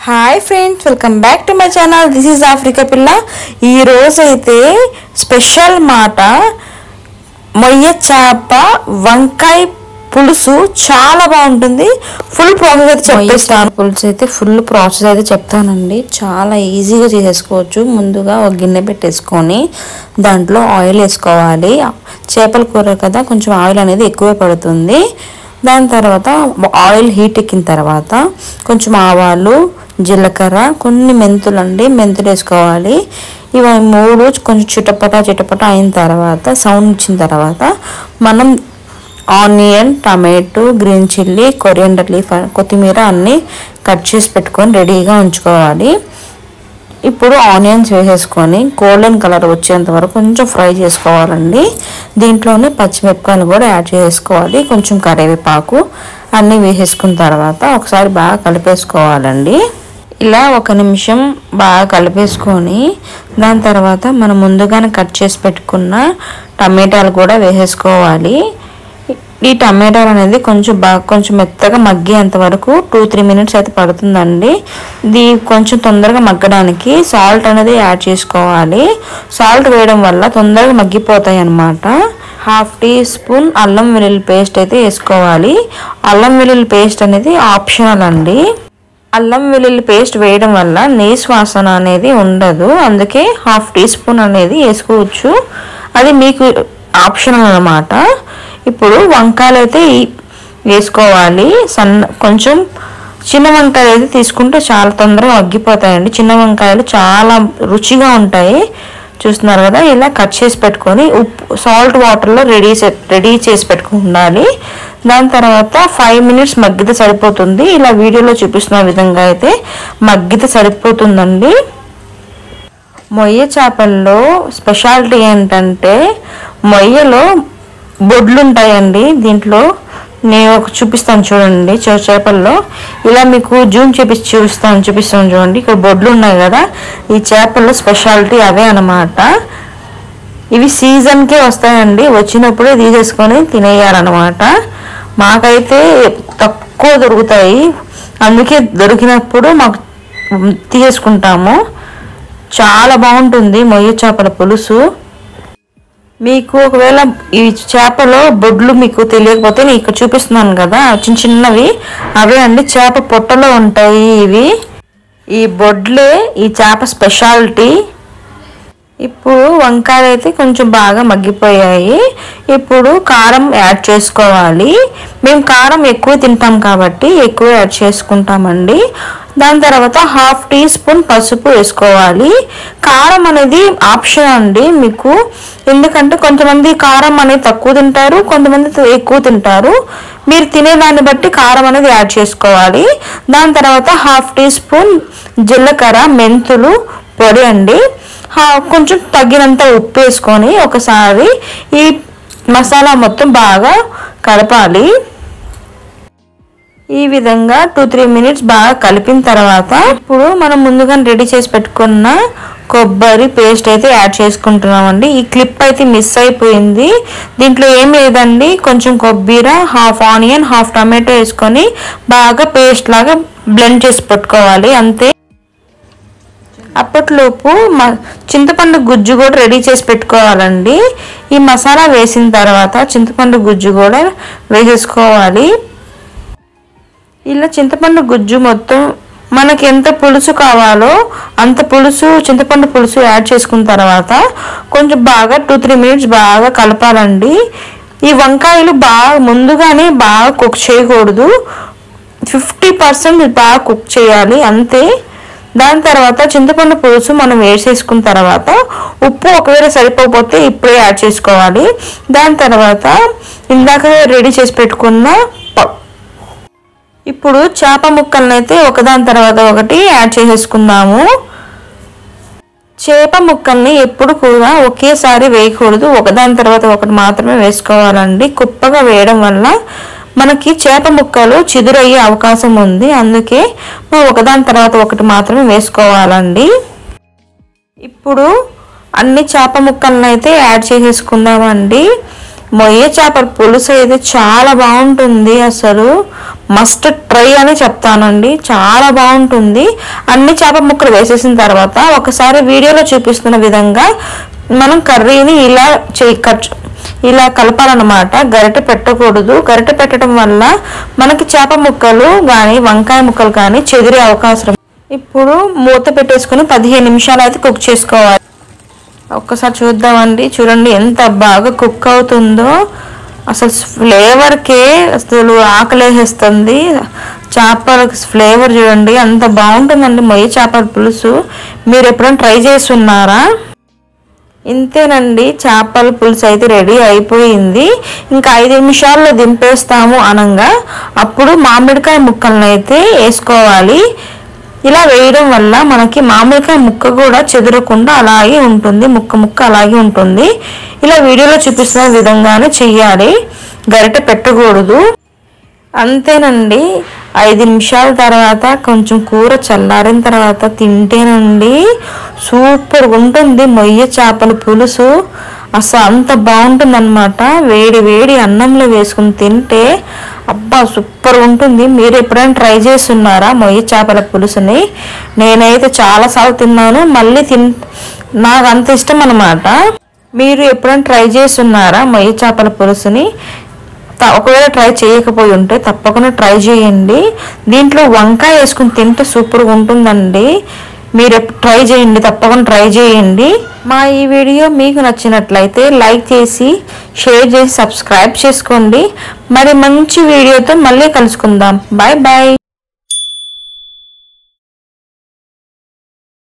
Hi friends, welcome back to my channel. This is Africa పిల్ల. ఈరోజైతే special మాట, మొయ్య చేప వంకాయ పులుసు చాలా బాగుంటుంది. ఫుల్ ప్రాసెస్ అయితే చెప్పేస్తాను. పులుసు అయితే ఫుల్ ప్రాసెస్ అయితే చెప్తానండి. చాలా ఈజీగా చేసేసుకోవచ్చు. ముందుగా ఒక గిన్నె పెట్టేసుకొని దాంట్లో ఆయిల్ వేసుకోవాలి. చేపల కూర కదా, కొంచెం ఆయిల్ అనేది ఎక్కువే పడుతుంది. దాని తర్వాత ఆయిల్ హీట్ ఎక్కిన తర్వాత కొంచెం ఆవాలు, జీలకర్ర, కొన్ని మెంతులు వేసుకోవాలి. ఇవి మూడు కొంచెం చిటపట అయిన తర్వాత, సౌండ్ ఇచ్చిన తర్వాత మనం onion, tomato, green chilli, coriander leaf, కొత్తిమీర అన్నీ కట్ చేసి పెట్టుకొని రెడీగా ఉంచుకోవాలి. ఇప్పుడు ఆనియన్స్ వేసేసుకొని గోల్డెన్ కలర్ వచ్చేంత వరకు కొంచెం ఫ్రై చేసుకోవాలండి. దీంట్లోనే పచ్చిమిరపకాయలు కూడా యాడ్ చేసుకోవాలి, కొంచెం కరివేపాకు అన్నీ వేసేసుకున్న తర్వాత ఒకసారి బాగా కలిపేసుకోవాలండి. ఇలా 1 నిమిషం బాగా కలిపేసుకొని దాని తర్వాత మనం ముందుగానే కట్ చేసి పెట్టుకున్న టమాటాలు కూడా వేసేసుకోవాలి. ఈ టమాటాలు అనేది కొంచెం మెత్తగా మగ్గేంత వరకు 2-3 మినిట్స్ అయితే పడుతుందండి. ఇది కొంచెం తొందరగా మగ్గడానికి సాల్ట్ అనేది యాడ్ చేసుకోవాలి. సాల్ట్ వేయడం వల్ల తొందరగా మగ్గిపోతాయి అన్నమాట. 1/2 టీ స్పూన్ అల్లం వెల్లుల్లి పేస్ట్ అయితే వేసుకోవాలి. అల్లం వెల్లుల్లి పేస్ట్ అనేది ఆప్షనల్ అండి. అల్లం వెల్లుల్లి పేస్ట్ వేయడం వల్ల నీసు వాసన అనేది ఉండదు. అందుకే 1/2 టీ స్పూన్ అనేది వేసుకోవచ్చు. అది మీకు ఆప్షనల్ అన్నమాట. ఇప్పుడు వంకాయలు అయితే వేసుకోవాలి. కొంచెం చిన్న వంకాయలు అయితే తీసుకుంటే చాలా తొందరగా మగ్గిపోతాయండి. చిన్న వంకాయలు చాలా రుచిగా ఉంటాయి. చూస్తున్నారు కదా, ఇలా కట్ చేసి పెట్టుకొని సాల్ట్ వాటర్లో రెడీ చేసి పెట్టుకుని ఉండాలి. దాని తర్వాత 5 మినిట్స్ మగ్గితే సరిపోతుంది. ఇలా వీడియోలో చూపిస్తున్న విధంగా అయితే మగ్గితే సరిపోతుందండి. మొయ్య చేపల్లో స్పెషాలిటీ ఏంటంటే మొయ్యలో బొడ్లు ఉంటాయండి. దీంట్లో నేను చూపిస్తాను చూడండి. చేపల్లో ఇలా మీకు జూమ్ చూపిస్తాను చూడండి. ఇక్కడ బొడ్లు ఉన్నాయి కదా, ఈ చేపల్లో స్పెషాలిటీ అవే అన్నమాట. ఇవి సీజన్కే వస్తాయండి. వచ్చినప్పుడే తీసేసుకొని తినేయాలన్నమాట. మాకైతే తక్కువ దొరుకుతాయి, అందుకే దొరికినప్పుడు మాకు తీసేసుకుంటాము. చాలా బాగుంటుంది మొయ్య చేపల పులుసు. మీకు ఒకవేళ ఈ చేపలో బొడ్లు మీకు తెలియకపోతే నేను ఇక్కడ చూపిస్తున్నాను కదా, చిన్నవి అవే అండి. చేప పొట్టలో ఉంటాయి ఇవి. ఈ బొడ్లే ఈ చేప స్పెషాలిటీ. ఇప్పుడు వంకాయలు అయితే కొంచెం బాగా మగ్గిపోయాయి. ఇప్పుడు కారం యాడ్ చేసుకోవాలి. మేము కారం ఎక్కువ తింటాం కాబట్టి ఎక్కువ యాడ్ చేసుకుంటామండి. దాని తర్వాత 1/2 టీ స్పూన్ పసుపు వేసుకోవాలి. కారం అనేది ఆప్షన్ అండి మీకు. ఎందుకంటే కొంతమంది కారం అనేది తక్కువ తింటారు, కొంతమంది ఎక్కువ తింటారు. మీరు తినేదాన్ని బట్టి కారం అనేది యాడ్ చేసుకోవాలి. దాని తర్వాత 1/2 టీ స్పూన్ జీలకర్ర, మెంతులు పొడి అండి. కొంచెం తగినంత ఉప్పు వేసుకొని ఒకసారి ఈ మసాలా మొత్తం బాగా కలపాలి. ఈ విధంగా 2-3 మినిట్స్ బాగా కలిపిన తర్వాత ఇప్పుడు మనం ముందుగా రెడీ చేసి పెట్టుకున్న కొబ్బరి పేస్ట్ అయితే యాడ్ చేసుకుంటున్నామండి. ఈ క్లిప్ అయితే మిస్ అయిపోయింది. దీంట్లో ఏం లేదండి, కొంచెం కొబ్బరి, 1/2 ఆనియన్, 1/2 టమాటో వేసుకొని బాగా పేస్ట్ లాగా బ్లెండ్ చేసి పెట్టుకోవాలి, అంతే. అప్పట్లోపు చింతపండు గుజ్జు కూడా రెడీ చేసి పెట్టుకోవాలండి. ఈ మసాలా వేసిన తర్వాత చింతపండు గుజ్జు కూడా వేసేసుకోవాలి. ఇలా చింతపండు గుజ్జు మొత్తం మనకి ఎంత పులుసు కావాలో అంత చింతపండు పులుసు యాడ్ చేసుకున్న తర్వాత కొంచెం బాగా 2-3 మినిట్స్ బాగా కలపాలండి. ఈ వంకాయలు ముందుగానే బాగా కుక్ చేయకూడదు, 50% బాగా కుక్ చేయాలి, అంతే. దాని తర్వాత చింతపండు పులుసు మనం వేసేసుకున్న తర్వాత ఉప్పు ఒకవేళ సరిపోకపోతే ఇప్పుడే యాడ్ చేసుకోవాలి. దాని తర్వాత ఇందాక రెడీ చేసి పెట్టుకున్న ఇప్పుడు చేప ముక్కలను అయితే ఒకదాని తర్వాత ఒకటి యాడ్ చేసేసుకుందాము. చేప ముక్కల్ని ఎప్పుడు కూడా ఒకేసారి వేయకూడదు, ఒకదాని తర్వాత ఒకటి మాత్రమే వేసుకోవాలండి. కుప్పగా వేయడం వల్ల మనకి చేప ముక్కలు చిదురయ్యే అవకాశం ఉంది. అందుకే మనం ఒకదాని తర్వాత ఒకటి మాత్రమే వేసుకోవాలండి. ఇప్పుడు అన్ని చేప ముక్కలను అయితే యాడ్ చేసేసుకుందామండి. మొయ్య చేపల పులుసు అయితే చాలా బాగుంటుంది. అసలు మస్ట్ ట్రై అని చెప్తానండి. చాలా బాగుంటుంది. అన్ని చేప ముక్కలు వేసేసిన తర్వాత ఒకసారి వీడియోలో చూపిస్తున్న విధంగా మనం కర్రీని ఇలా కలపాలన్నమాట. గరిటె పెట్టకూడదు. గరిటె పెట్టడం వల్ల మనకి చేప ముక్కలు కానీ వంకాయ ముక్కలు కానీ చెదిరే అవకాశం. ఇప్పుడు మూత పెట్టేసుకుని 15 నిమిషాలు అయితే కుక్ చేసుకోవాలి. ఒక్కసారి చూద్దామండి. చూడండి ఎంత బాగా కుక్ అవుతుందో. అసలు ఫ్లేవర్కే అసలు ఆకలేసేస్తుంది. చేపల ఫ్లేవర్ చూడండి ఎంత బాగుంటుందండి. మొయ్య చేపల పులుసు మీరు ఎప్పుడైనా ట్రై చేసి ఉన్నారా? ఇంతేనండి, చేపల పులుసు అయితే రెడీ అయిపోయింది. ఇంకా 5 నిమిషాల్లో దింపేస్తాము అనగా అప్పుడు మామిడికాయ ముక్కలను అయితే వేసుకోవాలి. ఇలా వేయడం వల్ల మనకి మామిడికాయ ముక్క కూడా చెదరకుండా అలాగే ఉంటుంది. ముక్క అలాగే ఉంటుంది. ఇలా వీడియోలో చూపిస్తున్న విధంగానే చెయ్యాలి. గరిటె పెట్టకూడదు. అంతేనండి. 5 నిమిషాల తర్వాత కొంచెం కూర చల్లారిన తర్వాత తింటేనండి సూపర్ ఉంటుంది మొయ్య చేపల పులుసు. అసలు అంత బాగుంటుంది అనమాట. వేడి వేడి అన్నంలో వేసుకుని తింటే అబ్బా సూపర్ ఉంటుంది. మీరు ఎప్పుడైనా ట్రై చేస్తున్నారా మొయ్య చేపల పులుసుని? నేనైతే చాలాసార్లు తిన్నాను. మళ్ళీ నాకు అంత ఇష్టం అనమాట. మీరు ఎప్పుడైనా ట్రై చేస్తున్నారా మొయ్య చేపల పులుసుని? ఒకవేళ ట్రై చేయకపోయి ఉంటే తప్పకుండా ట్రై చేయండి. దీంట్లో వంకాయ వేసుకుని తింటే సూపర్గా ఉంటుందండి. మీరు ట్రై చేయండి, తప్పకుండా ట్రై చేయండి. మా ఈ వీడియో మీకు నచ్చినట్లయితే లైక్ చేసి షేర్ చేసి సబ్స్క్రైబ్ చేసుకోండి. మరి మంచి వీడియోతో మళ్ళీ కలుసుకుందాం. Bye bye.